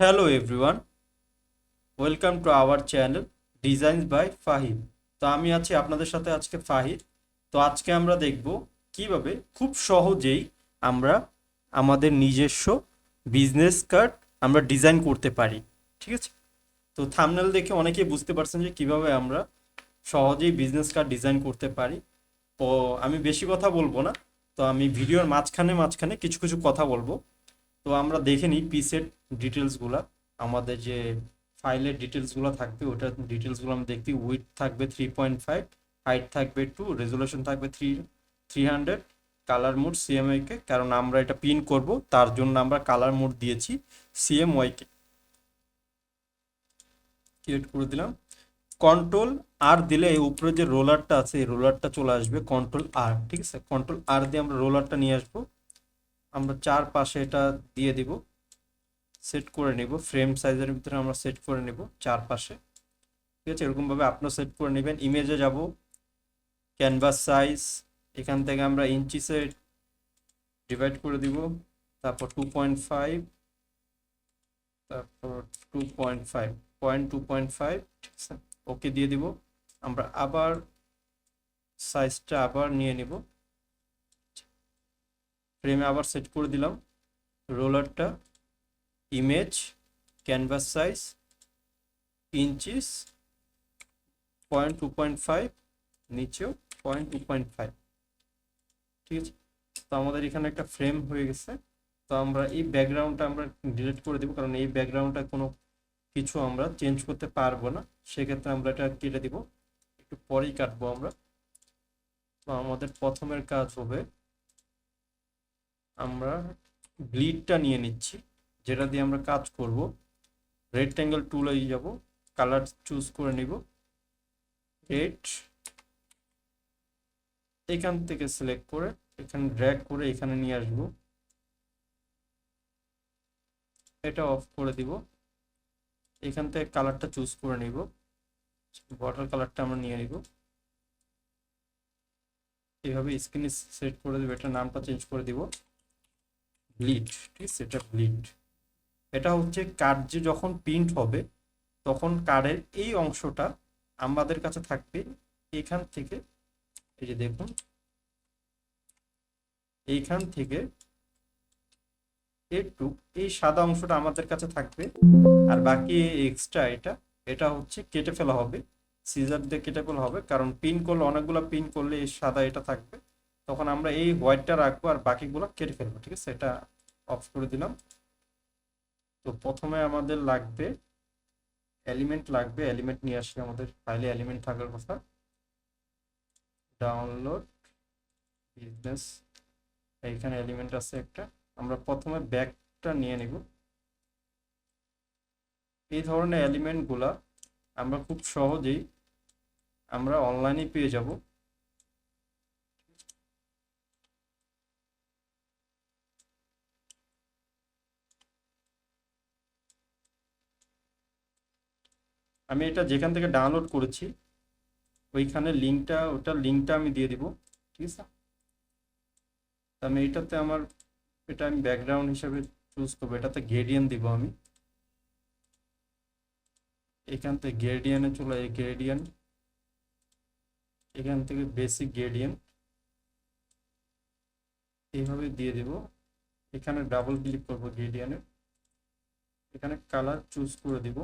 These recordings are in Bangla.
Hello everyone, welcome to our channel Designs by ফাহিদ। তো আমি আছি আপনাদের সাথে আজকে ফাহিদ। তো আজকে আমরা দেখব কিভাবে খুব সহজেই আমরা আমাদের নিজস্ব বিজনেস কার্ড আমরা ডিজাইন করতে পারি। ঠিক আছে, তো থাম্বনেল দেখে অনেকেই বুঝতে পারছেন যে কিভাবে আমরা সহজেই বিজনেস কার্ড ডিজাইন করতে পারি। তো আমি বেশি কথা বলবো না, তো আমি ভিডিওর মাঝখানে মাঝখানে কিছু কিছু কথা বলবো। তো আমরা দেখে নিই পিসের ডিটেলসগুলা, আমাদের যে ফাইলের ডিটেলসগুলো থাকবে ওটার ডিটেলসগুলো আমরা দেখি। উইথ থাকবে 3.5, হাইট থাকবে 2, রেজুলেশন থাকবে 300, কালার মোড সিএমওয়াইকে, কারণ আমরা এটা পিন করব তার জন্য আমরা কালার মোড দিয়েছি সিএমওয়াইকে। ক্রিয়েট করে দিলাম। কন্ট্রোল আর দিলে এই উপরে যে রোলারটা আছে এই রোলারটা চলে আসবে, কন্ট্রোল আর। ঠিক আছে, কন্ট্রোল আর দিয়ে আমরা রোলারটা নিয়ে আসবো। আমরা চারপাশে এটা দিয়ে দিব, সেট করে নিব। ফ্রেম সাইজের ভিতরে আমরা সেট করে নিব চারপাশে। ঠিক আছে, এরকমভাবে আপনিও সেট করে নেবেন। ইমেজে যাব, ক্যানভাস সাইজ, এখান থেকে আমরা ইঞ্চিসে ডিভাইড করে দিব। তারপর 2.5, তারপর 2.5, 2.5। ঠিক আছে, ওকে দিয়ে দিব। আমরা আবার সাইজটা আবার নিয়ে নিব, ফ্রেমে আবার সেট করে দিলাম। রোলারটা, ইমেজ, ক্যানভাস সাইজ, ইঞ্চিস, 2.5, নিচেও 2.5। ঠিক আছে, তো আমাদের এখানে একটা ফ্রেম হয়ে গেছে। তো আমরা এই ব্যাকগ্রাউন্ডটা আমরা ডিলিট করে দেবো, কারণ এই ব্যাকগ্রাউন্ডটা কোনো কিছু আমরা চেঞ্জ করতে পারবো না, সেক্ষেত্রে আমরা এটা কেটে দিব, একটু পরেই কাটবো আমরা। তো আমাদের প্রথমের কাজ হবে আমরা ব্লিডটা নিয়ে নিচ্ছি, যেটা দিয়ে আমরা কাজ করব। রেক্ট্যাঙ্গেল টুলে যাব, কালার চুজ করে নিব, রেড, এখান থেকে সিলেক্ট করে এখানে ড্র্যাগ করে এখানে নিয়ে আসবো। এটা অফ করে দিব। এখান থেকে কালারটা চুজ করে নিব, ওয়াটার কালারটা আমরা নিয়ে নিব। এইভাবে স্ক্রিনে সেট করে দেবো, এটা নামটা চেঞ্জ করে দিব ব্লিড। ঠিক আছে, এটা ব্লিড। এটা হচ্ছে কার্ড যে যখন প্রিন্ট হবে তখন কার্ডের এই অংশটা আমাদের কাছে থাকবে। এখান থেকে এই যে দেখুন, এইখান থেকে একটু এই সাদা অংশটা আমাদের কাছে থাকবে, আর বাকি এক্সট্রা এটা এটা হচ্ছে কেটে ফেলা হবে, সিজার দিয়ে কেটে ফেলা হবে। কারণ পিন করলে অনেকগুলো পিন করলে এই সাদা এটা থাকবে, তখন আমরা এই হোয়াইটটা রাখবো আর বাকিগুলো কেটে ফেলবো। ঠিক আছে, এটা অফ করে দিলাম। তো প্রথমে আমাদের লাগবে এলিমেন্ট, লাগবে এলিমেন্ট নিয়ে আসলে আমাদের ফাইলে এলিমেন্ট থাকার কথা। ডাউনলোড বিজনেস, এইখানে এলিমেন্ট আছে একটা। আমরা প্রথমে ব্যাকটা নিয়ে নিব। এই ধরনের এলিমেন্টগুলা আমরা খুব সহজেই আমরা অনলাইনে পেয়ে যাব। আমি এটা যেখান থেকে ডাউনলোড করেছি ওইখানে লিঙ্কটা, ওটার লিঙ্কটা আমি দিয়ে দিব। ঠিক আছে, আমি এটাতে আমার এটা আমি ব্যাকগ্রাউন্ড হিসেবে চুজ করবো, এটাতে গ্রেডিয়েন্ট দিব আমি। এখান থেকে গ্রেডিয়েন্টে চলে এই গ্রেডিয়েন্ট, এখান থেকে বেসিক গ্রেডিয়েন্ট এইভাবে দিয়ে দিব। এখানে ডাবল ক্লিক করব গ্রেডিয়েন্টে, এখানে কালার চুজ করে দিব।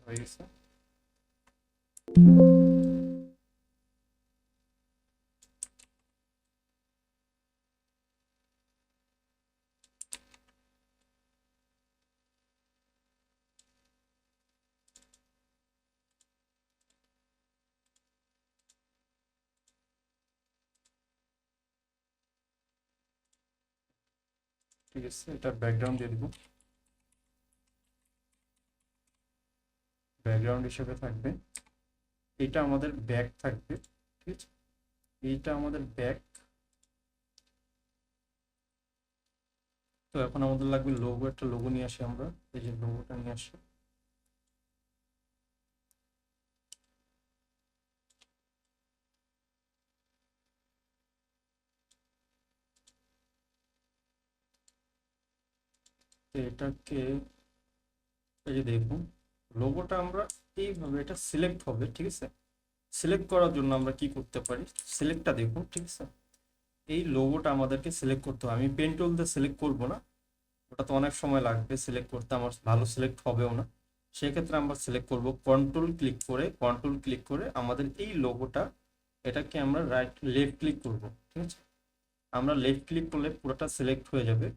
হয়ে গেছে। ঠিক আছে, এটা ব্যাকগ্রাউন্ড দিয়ে দিব, ব্যাকগ্রাউন্ড হিসেবে থাকবে। এটা আমাদের ব্যাক থাকবে। ঠিক আছে, এইটা আমাদের ব্যাক। তো এখন আমাদের লাগবে লোগো, একটা লোগো নিয়ে আসি আমরা। এই যে লোগোটা নিয়ে আসি, তো এটাকে এই যে দেখুন, লোগোটা আমরা এইভাবে এটা সিলেক্ট হবে, ঠিক আছে। সিলেক্ট করার জন্য আমরা কি করতে পারি, সিলেক্টটা দেখুন, ঠিক আছে। এই লোগোটা আমাদেরকে সিলেক্ট করতে হবে। আমি পেন টুল দিয়ে সিলেক্ট করবো না, ওটা তো অনেক সময় লাগবে সিলেক্ট করতে, আমার ভালো সিলেক্ট হবেও না। সেক্ষেত্রে আমরা সিলেক্ট করব কন্ট্রোল ক্লিক করে আমাদের এই লোগোটা, এটাকে আমরা লেফট ক্লিক করব, ঠিক আছে। আমরা লেফট ক্লিক করলে পুরোটা সিলেক্ট হয়ে যাবে।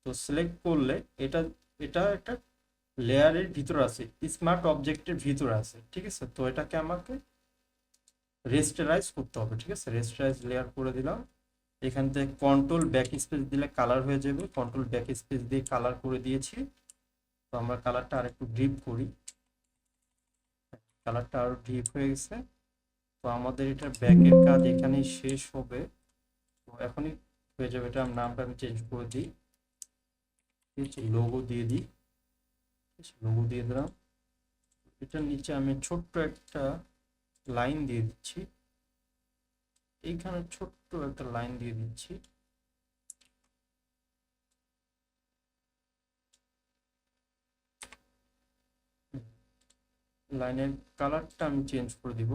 তো সিলেক্ট করলে এটা এটা একটা লেয়ারের ভিতরে আছে, স্মার্ট অবজেক্টের ভিতরে আছে, ঠিক আছে। তো এটাকে আমাকে রেস্টারাইজ করতে হবে, ঠিক আছে। রেস্টারাইজ লেয়ার করে দিলাম। এখান থেকে কন্ট্রোল ব্যাক স্পেস দিলে কালার হয়ে যাবে, কন্ট্রোল ব্যাক স্পেস দিয়ে কালার করে দিয়েছি। তো আমরা কালারটা আর একটু ডিপ করি, কালারটা আরো ডিপ হয়ে গেছে। তো আমাদের এটা ব্যাকের কাজ এখানেই শেষ হবে। তো এখনই হয়ে যাবে, এটা নামটা আমি চেঞ্জ করে দিই, লোগো দিয়ে দিই, লোগো দিয়ে দিলাম। এটার নিচে আমি ছোট্ট একটা লাইন দিয়ে দিচ্ছি, এইখানে ছোট্ট একটা লাইন দিয়ে দিচ্ছি। লাইনের কালারটা আমি চেঞ্জ করে দিব।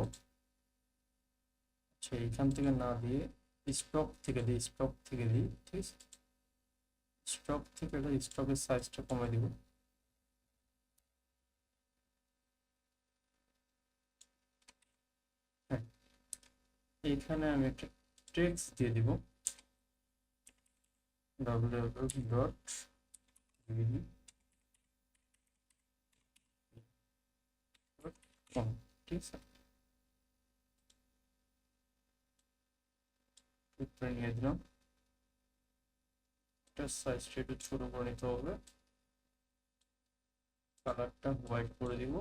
আচ্ছা, এইখান থেকে না দিয়ে স্টক থেকে দিই, ঠিক আছে। স্টক থেকে স্টকের সাইজটা কমে দিব। হ্যাঁ, এইখানে আমি একটা টেক্সট দিয়ে দিব, www.com, ঠিক আছে। উপরে নিয়ে দিলাম, এটা সাইজটা একটু ছোট করে নিতে হবে, কালারটা হোয়াইট করে দিব।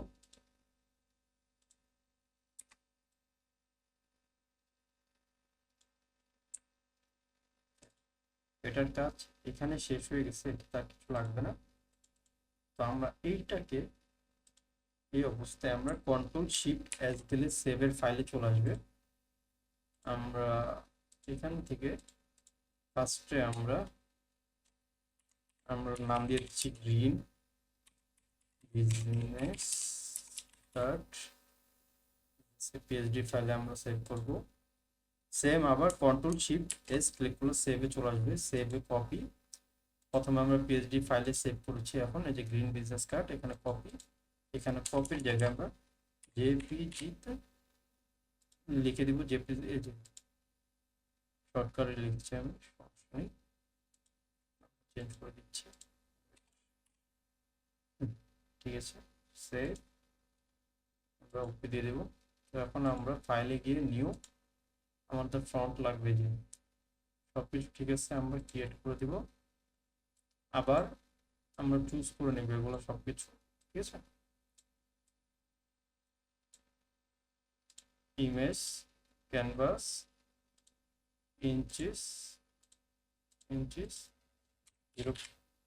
এটার কাজ এখানে শেষ হয়ে গেছে, এটা তার কিছু লাগবে না। তো আমরা এইটাকে এই অবস্থায় আমরা কন্ট্রোল শিফট এস দিলে সেভের ফাইলে চলে আসবে। আমরা এখান থেকে ফার্স্টে আমরা আমরা নাম দিয়ে দিচ্ছি গ্রিন বিজনেস স্টার্ট, পিএইচডি ফাইলে আমরা সেভ করব। সেম আবার কন্ট্রোল শিফট এস ক্লিক করলে সেভে চলে আসবে, সেভে কপি। প্রথমে আমরা পিএইচডি ফাইলে সেভ করেছি, এখন এই যে গ্রিন বিজনেস কার্ড, এখানে কপি, এখানে কপির জায়গায় আমরা জেপিজিতে লিখে দিব, জেপিজি এই যে শর্টকাটে লিখছি আমি, সমস্যা নেই, চেঞ্জ করে দিচ্ছি। ঠিক আছে, সেভ, আমরা ওকে দিয়ে দেবো। তো এখন আমরা ফাইলে গিয়ে নিউ, আমাদের ফ্রন্ট লাগবে যে, সবকিছু ঠিক আছে, আমরা ক্রিয়েট করে দিব। আবার আমরা চুজ করে নেব এগুলো সবকিছু, ঠিক আছে। Image, canvas, inches,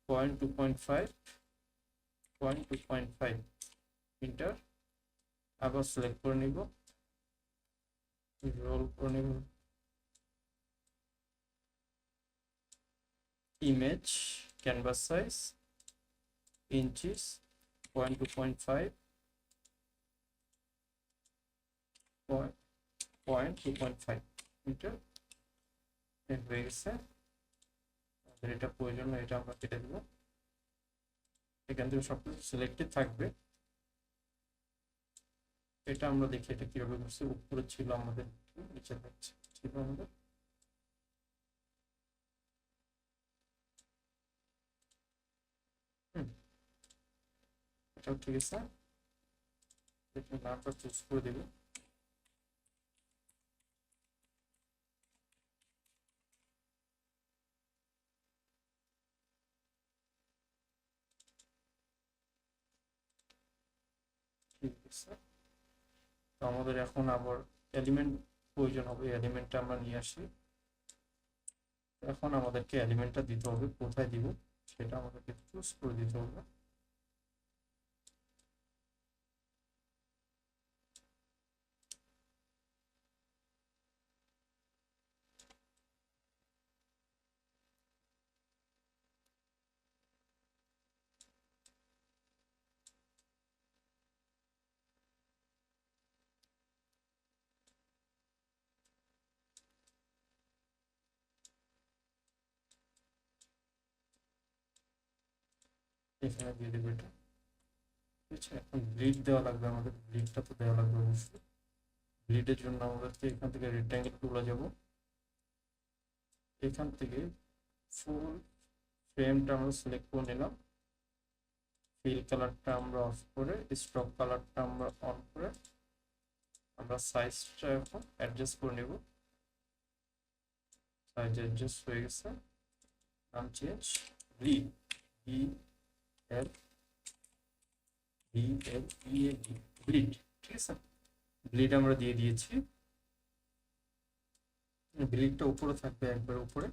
0.2.5, 2.5 metre. আবার সিলেক্ট করে নিব, রোল করে নিব, image, canvas size, inches, 0.2.5, 0.2.5 metre. হয়ে গেছে, আমাদের এটা প্রয়োজন, এটা আমরা কেটে দেবো। এখান থেকে সবকিছু সিলেক্টেড থাকবে। এটা আমরা দেখি এটা কিভাবে করছে, উপরে ছিল আমাদের, নিচে ছিল আমাদের। এটাও ঠিক আছে, নামটা চুজ করে দেবো। ঠিক আছে, তো আমাদের এখন আবার এলিমেন্ট প্রয়োজন হবে, এলিমেন্টটা আমরা নিয়ে আসি। এখন আমাদেরকে এলিমেন্টটা দিতে হবে, কোথায় দিব সেটা আমাদেরকে চুজ করে দিতে হবে। এখানে দিয়ে দেবো এটা, ঠিক আছে। এখন ব্লিড দেওয়া লাগবে, আমাদের ব্লিডটা তো দেওয়া লাগবে অবশ্যই। ব্লিডের জন্য আমাদেরকে এখান থেকে রেক্ট্যাঙ্গেল টুলে যাব, এখান থেকে ফুল ফ্রেমটা আমরা সিলেক্ট করে নিলাম, ফিল কালারটা আমরা অফ করে স্ট্রোক কালারটা আমরা অন করে আমরা সাইজটা এখন অ্যাডজাস্ট করে নেব। সাইজ অ্যাডজাস্ট হয়ে গেছে, নাম change, bleed, B L B L E A D, bleed, ঠিক আছে। ব্লিড আমরা দিয়ে দিয়েছি, ব্লিডটা উপরে থাকবে, একবার উপরে।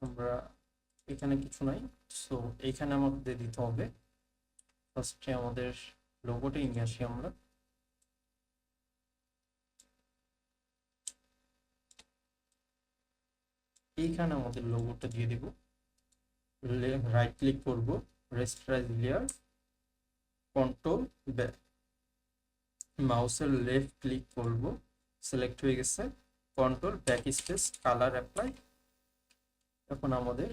আমরা এখানে কিছু নাই, সো এখানে আমাদের দিতে হবে ফার্স্টে আমাদের লোগোটা নিয়ে আসি আমরা। এইখানে আমাদের লোগোটা দিয়ে দিব, রাইট ক্লিক করব, রেস্টারাইজ লেয়ার, কন্ট্রোল মাউসের লেফট ক্লিক করব, সিলেক্ট হয়ে গেছে, control back space colour apply. এখন আমাদের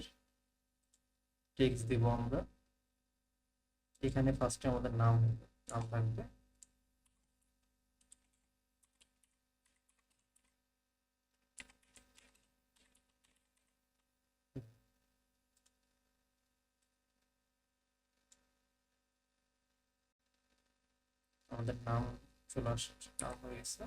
টেক্সট দিব আমরা, এখানে ফার্স্টে আমাদের নাম নাম থাকবে, আমাদের নাম চলে আসছে, নাম হয়ে গেছে।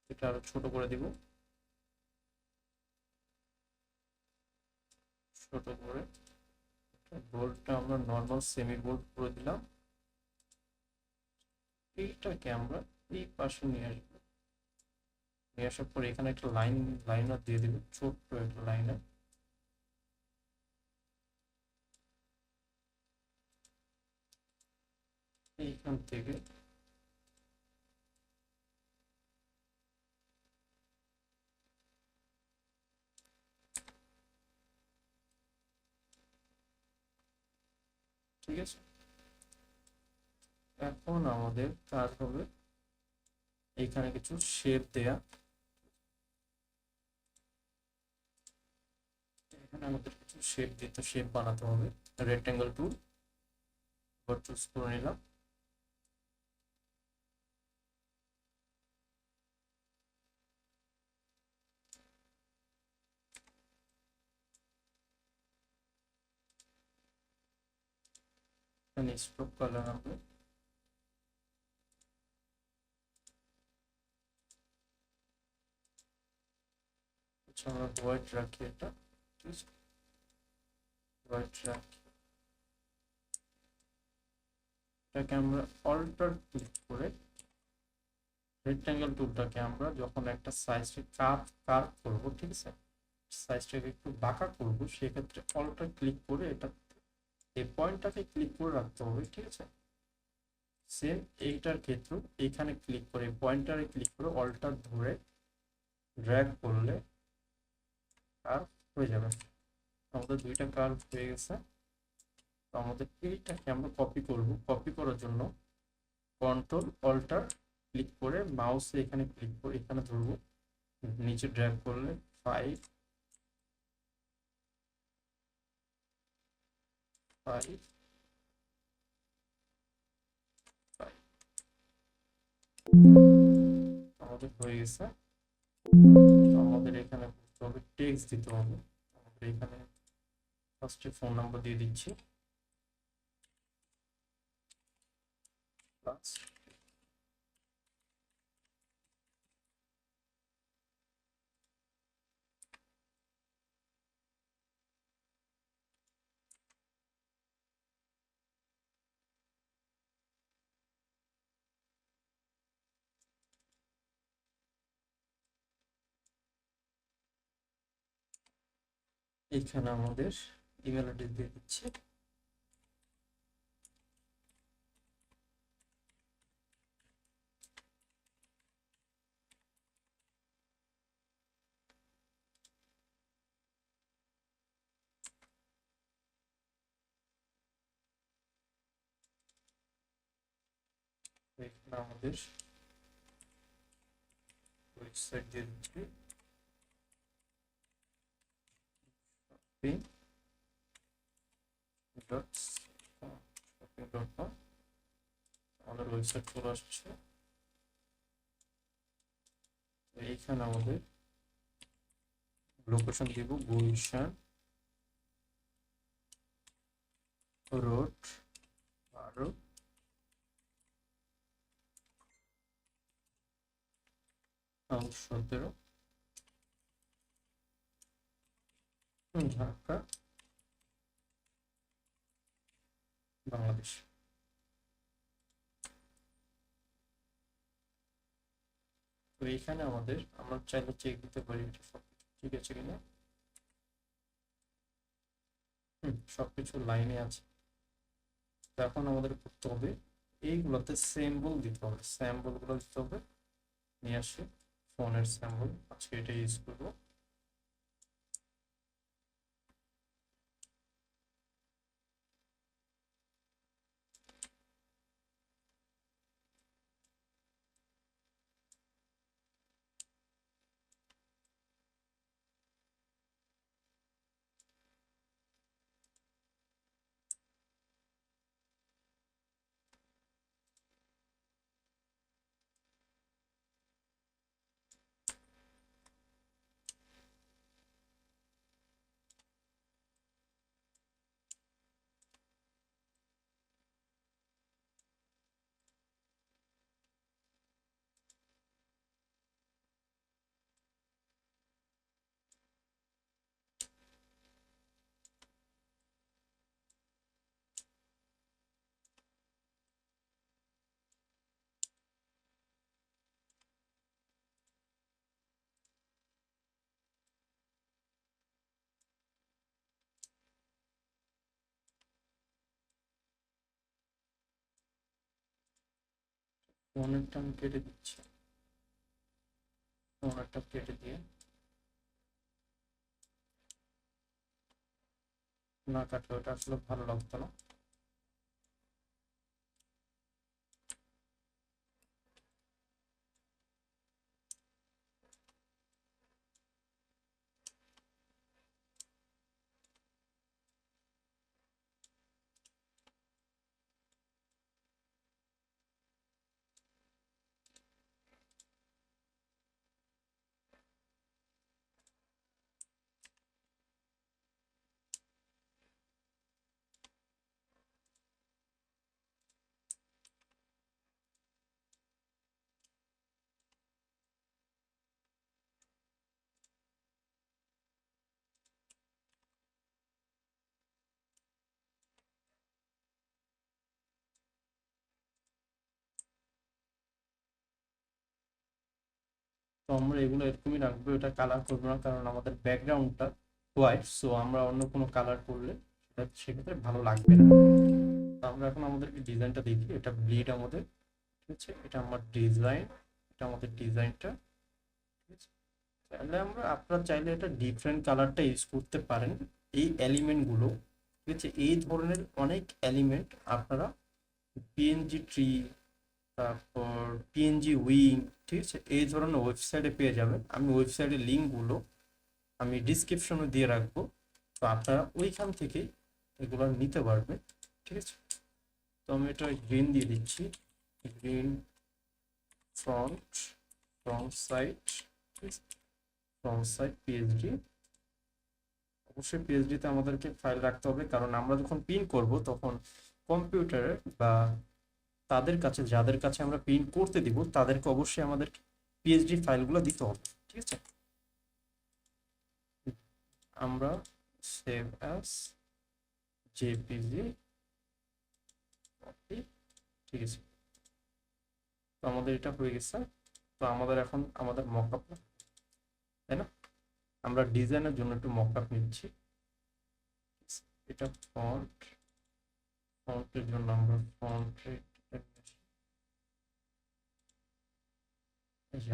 এটা আরো ছোট করে দিব, ছোট করে বোল্ডটা আমরা নর্মাল সেমি বোল্ড করে দিলাম। এইটাকে আমরা এই পাশে নিয়ে আসবো, নিয়ে আসার পর এখানে একটা লাইনার দিয়ে দিব, ছোট্ট একটা লাইনার। এইখান থেকে ঠিক আছে। এখন আমাদের কাজ হবে এইখানে কিছু শেপ দেয়া, এখানে আমাদের কিছু শেপ দিতে, শেপ বানাতে হবে। রেক্টেঙ্গেল টুল আবার চুজ করে নিলাম, এখানে স্ট্রোক কালার আমরা আমরা হোয়াইট রাখি, এটা ঠিক আছে, হোয়াইট রাখি। এটাকে আমরা অল্টার ক্লিক করে রেক্টেঙ্গেল টুলটাকে আমরা যখন একটা সাইজকে কার্ভ করব, ঠিক আছে, সাইজটাকে একটু বাঁকা করব, সেক্ষেত্রে অল্টার ক্লিক করে এটা এই পয়েন্টটাকে ক্লিক করে রাখতে হবে, ঠিক আছে। সেম এইটার ক্ষেত্রেও এখানে ক্লিক করে পয়েন্টারে ক্লিক করে অল্টার ধরে ড্র্যাগ করলে কার্ভ হয়ে যাবে। আমাদের দুইটা কার্ভ হয়ে গেছে। তো আমাদের এইটাকে আমরা কপি করব, কপি করার জন্য কন্ট্রোল অল্টার ক্লিক করে মাউসে এখানে ক্লিক করে এখানে ধরবো, নিচে ড্র্যাগ করলে 5 5 5 আমাদের হয়ে গেছে। আমাদের এখানে টেক্সট দিতে হবে, আমাদের এখানে ফার্স্টে ফোন নাম্বার দিয়ে দিচ্ছি, প্লাস এইখানে আমাদের ইমেল অ্যাড্রেস দিয়ে দিচ্ছি। এখানে আমাদের ওয়েবসাইট দিয়ে দিচ্ছি shopping.com আমাদের ওয়েবসাইট চলে আসছে। এইখানে আমাদের লোকেশন দিব গুলশান রোড 12 17 ঢাকা বাংলাদেশ। তো এইখানে আমরা চাইলে চেক দিতে পারি এটা সবকিছু ঠিক আছে কিনা। সবকিছু লাইনে আছে। তো এখন আমাদের করতে হবে এইগুলোতে স্যাম্পল দিতে হবে, স্যাম্পল গুলো দিতে হবে। নিয়ে আসি ফোনের স্যাম্পল, আজকে এটা ইউজ করবো। ফোনেরটা আমি কেটে দিচ্ছি, ফোনেরটা কেটে দিয়ে না কাটলে ওটা আসলে ভালো লাগতো না। তো আমরা এগুলো এরকমই রাখবো, এটা কালার করবো না কারণ আমাদের ব্যাকগ্রাউন্ডটা হোয়াইট, সো আমরা অন্য কোনো কালার করলে সেক্ষেত্রে ভালো লাগবে না। তো আমরা এখন আমাদেরকে ডিজাইনটা দেখি, এটা ব্লিড আমাদের, ঠিক আছে, এটা আমার ডিজাইন, এটা আমাদের ডিজাইনটা, ঠিক আছে। তাহলে আপনারা চাইলে এটা ডিফারেন্ট কালারটা ইউজ করতে পারেন। এই এলিমেন্টগুলো, ঠিক আছে, এই ধরনের অনেক এলিমেন্ট আপনারা পিএনজি ট্রি, তারপর পিএনজি উইং, ঠিক আছে, এই ধরনের ওয়েবসাইটে পেয়ে যাবেন। আমি ওয়েবসাইটের লিঙ্কগুলো আমি ডিসক্রিপশনে দিয়ে রাখবো, তো আপনারা ওইখান থেকে এগুলো নিতে পারবেন, ঠিক আছে। তো আমি এটা গ্রিন দিয়ে দিচ্ছি, green front, front side, front side PhD. অবশ্যই পিএইচডিতে আমাদেরকে ফাইল রাখতে হবে, কারণ আমরা যখন পিন করব তখন কম্পিউটারে বা তাদের কাছে, যাদের কাছে আমরা প্রিন্ট করতে দিব, তাদেরকে অবশ্যই আমাদের পিএইচডি ফাইলগুলো দিতে হবে, ঠিক আছে। আমরা সেভ অ্যাজ জেপিজি, ঠিক আছে। তো আমাদের এটা হয়ে গেছে। তো আমাদের এখন আমাদের মকআপ, তাই না, আমরা ডিজাইনের জন্য একটু মকআপ নিচ্ছি। এটা ফন্ট, ফন্টের জন্য আমরা ফন্ট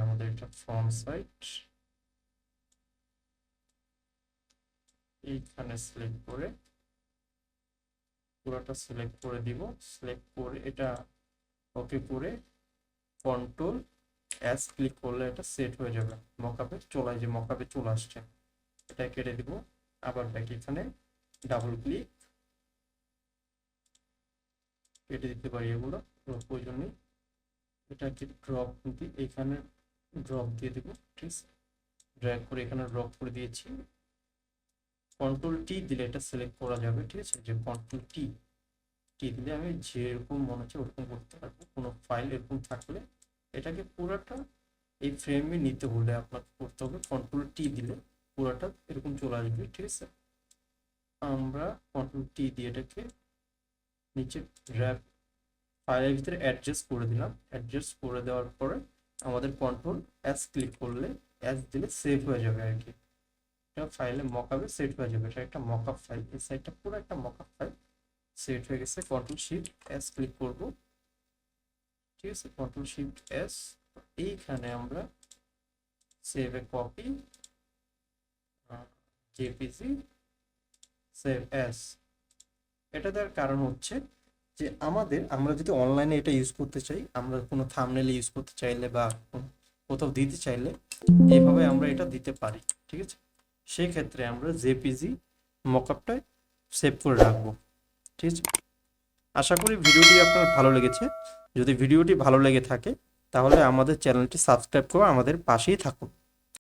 আমাদের এটা ফন্ট সাইট, এইখানে সিলেক্ট করে পুরোটা সিলেক্ট করে দিব। সিলেক্ট করে এটা ওকে করে কন্ট্রোল এস ক্লিক করলে এটা সেট হয়ে যাবে, মকআপে চলে, যে মকআপে চলে আসছে। এটা কেটে দিব, আবার ব্যাক, এখানে ডাবল ক্লিক, কেটে দিতে পারি, এগুলো কোনো প্রয়োজন নেই। এটাকে ড্রপ দিই, এখানে ড্রপ দিয়ে দেবো, ঠিক আছে, ড্র্যাগ করে এখানে ড্রপ করে দিয়েছি। কন্ট্রোল টি দিলে এটা সিলেক্ট করা যাবে, ঠিক আছে, যে কন্ট্রোল টি দিলে আমি যেরকম মনে হচ্ছে ওরকম করতে পারবো। কোনো ফাইল এরকম থাকলে এটাকে পুরোটা এই ফ্রেমে নিতে হলে আপনাকে করতে হবে কন্ট্রোল টি দিলে পুরোটা এরকম চলে আসবে, ঠিক আছে। আমরা কন্ট্রোল টি দিয়ে এটাকে নিচে ড্র্যাগ, ফাইলের ভিতরে অ্যাডজাস্ট করে দিলাম। অ্যাডজাস্ট করে দেওয়ার পরে আমাদের কন্ট্রোল এস ক্লিক করলে, এস দিলে সেভ হয়ে যাবে আর কি। এটা ফাইলে মকআপে সেট হয়ে যাবে, এটা একটা মকআপ ফাইল, এই সাইডটা পুরো একটা মকআপ ফাইল সেট হয়ে গেছে। কন্ট্রোল শিফট এস ক্লিক করব, ঠিক আছে, কন্ট্রোল শিফট এস। এইখানে আমরা সেভ এ কপি, জেপিজি, সেভ এস। এটা দেওয়ার কারণ হচ্ছে যে আমরা যদি অনলাইনে এটা ইউজ করতে চাই, আমরা কোনো থাম্বনেল ইউজ করতে চাইলে বা কোথাও দিতে চাইলে এইভাবে আমরা এটা দিতে পারি, ঠিক আছে। সেই ক্ষেত্রে আমরা জেপিজি মকআপটায় সেভ করে রাখবো, ঠিক আছে। আশা করি ভিডিওটি আপনার ভালো লেগেছে। যদি ভিডিওটি ভালো লেগে থাকে তাহলে আমাদের চ্যানেলটি সাবস্ক্রাইব করে আমাদের পাশেই থাকুন।